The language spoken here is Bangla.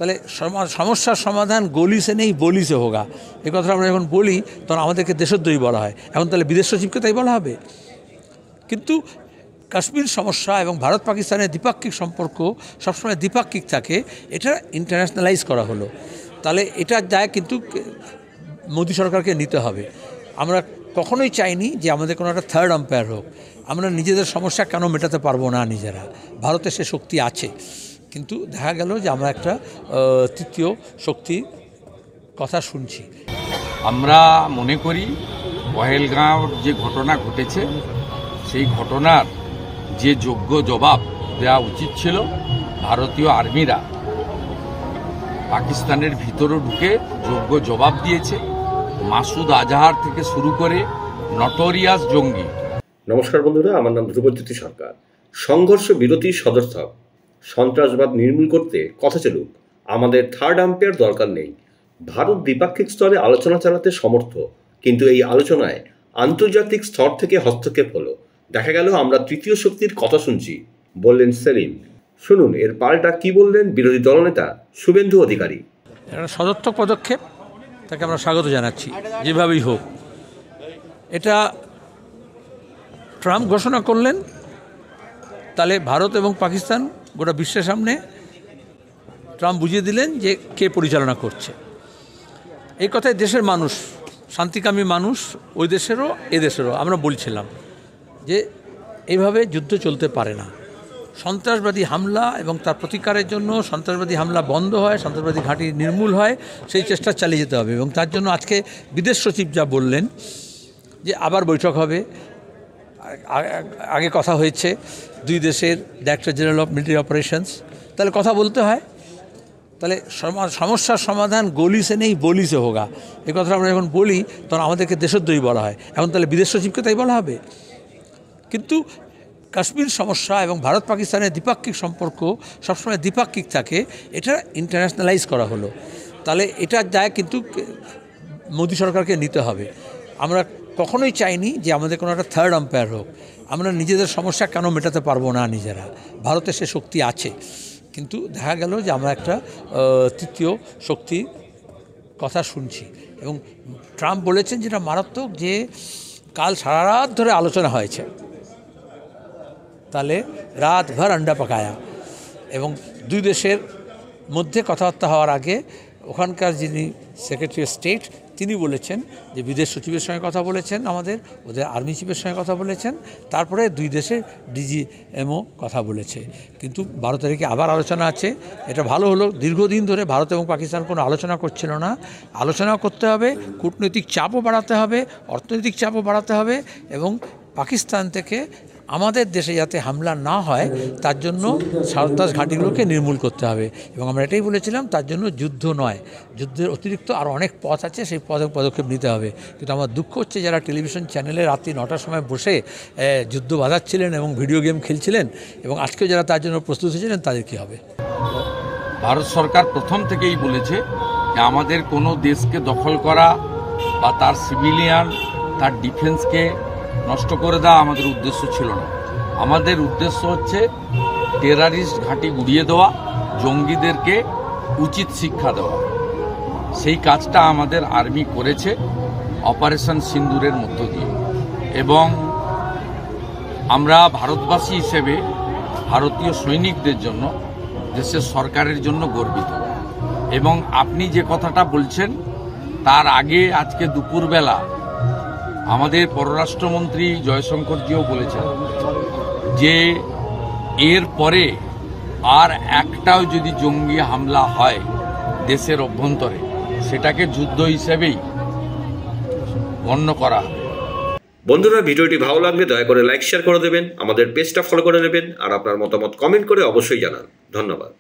তাহলে সমস্যার সমাধান গলি সে নেই বলি সে হোগা, এই কথাটা আমরা যখন বলি তখন আমাদেরকে দেশদ্রোহী বলা হয়। এখন তাহলে বিদেশ সচিবকে তাই বলা হবে? কিন্তু কাশ্মীর সমস্যা এবং ভারত পাকিস্তানের দ্বিপাক্ষিক সম্পর্ক সবসময় দ্বিপাক্ষিক থাকে, এটা ইন্টারন্যাশনালাইজ করা হলো। তাহলে এটার দায় কিন্তু মোদী সরকারকে নিতে হবে। আমরা কখনোই চাইনি যে আমাদের কোনো একটা থার্ড আম্পায়ার হোক। আমরা নিজেদের সমস্যা কেন মেটাতে পারবো না নিজেরা? ভারতে সে শক্তি আছে, কিন্তু দেখা গেল যে আমরা একটা তৃতীয় শক্তির কথা শুনছি। আমরা মনে করি পহেলগাঁওর যে ঘটনা ঘটেছে সেই ঘটনার যে যোগ্য জবাব দেওয়া উচিত ছিল, ভারতীয় আর্মিরা পাকিস্তানের ভিতরে ঢুকে যোগ্য জবাব দিয়েছে। মাসুদ আজহার থেকে শুরু করে নটোরিয়াস জঙ্গি। নমস্কার বন্ধুরা, আমার নাম ধ্রুবজ্যোতি সরকার। সংঘর্ষ বিরতি সদর্থক, সন্ত্রাসবাদ নির্মূল করতে কথা চলুক, আমাদের থার্ড আম্পায়ার দরকার নেই। ভারত দ্বিপাক্ষিক স্তরে আলোচনা চালাতে সমর্থ, কিন্তু এই আলোচনায় আন্তর্জাতিক স্তর থেকে হস্তক্ষেপ হলো। দেখা গেল আমরা তৃতীয় শক্তির কথা শুনছি, বললেন সেলিম। শুনুন এর পাল্টা কি বললেন বিরোধী দলনেতা শুভেন্দু অধিকারী। একটা সদর্থক পদক্ষেপ, তাকে আমরা স্বাগত জানাচ্ছি যেভাবেই হোক। এটা ট্রাম্প ঘোষণা করলেন, তাহলে ভারত এবং পাকিস্তান গোটা বিশ্বের সামনে ট্রাম্প বুঝিয়ে দিলেন যে কে পরিচালনা করছে। এই কথায় দেশের মানুষ, শান্তিকামী মানুষ, ওই দেশেরও এ দেশেরও আমরা বলছিলাম যে এইভাবে যুদ্ধ চলতে পারে না। সন্ত্রাসবাদী হামলা এবং তার প্রতিকারের জন্য সন্ত্রাসবাদী হামলা বন্ধ হয়, সন্ত্রাসবাদী ঘাঁটি নির্মূল হয়, সেই চেষ্টা চালিয়ে যেতে হবে। এবং তার জন্য আজকে বিদেশ সচিব যা বললেন যে আবার বৈঠক হবে, আগে কথা হয়েছে দুই দেশের director general of military operations, তাহলে কথা বলতে হয়। তাহলে সমস্যার সমাধান গলি সে নেই বলি সে হোগা, এই কথাটা আমরা যখন বলি তখন আমাদেরকে দেশদ্রোহী বলা হয়। এখন তাহলে বিদেশ সচিবকে তাই বলা হবে? কিন্তু কাশ্মীর সমস্যা এবং ভারত পাকিস্তানের দ্বিপাক্ষিক সম্পর্ক সবসময় দ্বিপাক্ষিক থাকে, এটা ইন্টারন্যাশনালাইজ করা হলো। তাহলে এটার দায় কিন্তু মোদী সরকারকে নিতে হবে। আমরা কখনোই চাইনি যে আমাদের কোনো একটা থার্ড আম্পায়ার হোক। আমরা নিজেদের সমস্যা কেন মেটাতে পারবো না নিজেরা? ভারতে সে শক্তি আছে, কিন্তু দেখা গেল যে আমরা একটা তৃতীয় শক্তির কথা শুনছি। এবং ট্রাম্প বলেছেন যেটা মারাত্মক, যে কাল সারা রাত ধরে আলোচনা হয়েছে, তাহলে রাত ভর আন্ডা পাকায়া। এবং দুই দেশের মধ্যে কথাবার্তা হওয়ার আগে ওখানকার যিনি সেক্রেটারি অফ স্টেট তিনি বলেছেন যে বিদেশ সচিবের সঙ্গে কথা বলেছেন, ওদের আর্মি চিফের সঙ্গে কথা বলেছেন, তারপরে দুই দেশের ডিজিএমও কথা বলেছে। কিন্তু 12 তারিখে আবার আলোচনা আছে। এটা ভালো হলো, দীর্ঘদিন ধরে ভারত এবং পাকিস্তান কোনো আলোচনা করছিল না। আলোচনা করতে হবে, কূটনৈতিক চাপও বাড়াতে হবে, অর্থনৈতিক চাপও বাড়াতে হবে, এবং পাকিস্তান থেকে আমাদের দেশে যাতে হামলা না হয় তার জন্য সন্ত্রাস ঘাঁটিগুলোকে নির্মূল করতে হবে। এবং আমরা এটাই বলেছিলাম, তার জন্য যুদ্ধ নয়, যুদ্ধের অতিরিক্ত আরও অনেক পথ আছে, সেই পদক্ষেপ নিতে হবে। কিন্তু আমার দুঃখ হচ্ছে যারা টেলিভিশন চ্যানেলে রাত্রি 9টার সময় বসে যুদ্ধ বাঁধাচ্ছিলেন এবং ভিডিও গেম খেলছিলেন, এবং আজকেও যারা তার জন্য প্রস্তুত হয়েছিলেন, তাদের কী হবে? ভারত সরকার প্রথম থেকেই বলেছে যে আমাদের কোনো দেশকে দখল করা বা তার সিভিলিয়ান, তার ডিফেন্সকে নষ্ট করে দেওয়া আমাদের উদ্দেশ্য ছিল না। আমাদের উদ্দেশ্য হচ্ছে টেরারিস্ট ঘাঁটি গুড়িয়ে দেওয়া, জঙ্গিদেরকে উচিত শিক্ষা দেওয়া। সেই কাজটা আমাদের আর্মি করেছে অপারেশন সিন্দুরের মধ্য দিয়ে। এবং আমরা ভারতবাসী হিসেবে ভারতীয় সৈনিকদের জন্য, দেশের সরকারের জন্য গর্বিত। এবং আপনি যে কথাটা বলছেন তার আগে আজকে দুপুরবেলা আমাদের পররাষ্ট্রমন্ত্রী জয়শঙ্করজিও বলেছেন যে এর পরে আর একটাও যদি জঙ্গি হামলা হয় দেশের অভ্যন্তরে, সেটাকে যুদ্ধ হিসেবেই গণ্য করা হবে। বন্ধুরা, ভিডিওটি ভালো লাগলে দয়া করে লাইক শেয়ার করে দেবেন, আমাদের পেজটা ফলো করে নেবেন, আর আপনার মতামত কমেন্ট করে অবশ্যই জানান। ধন্যবাদ।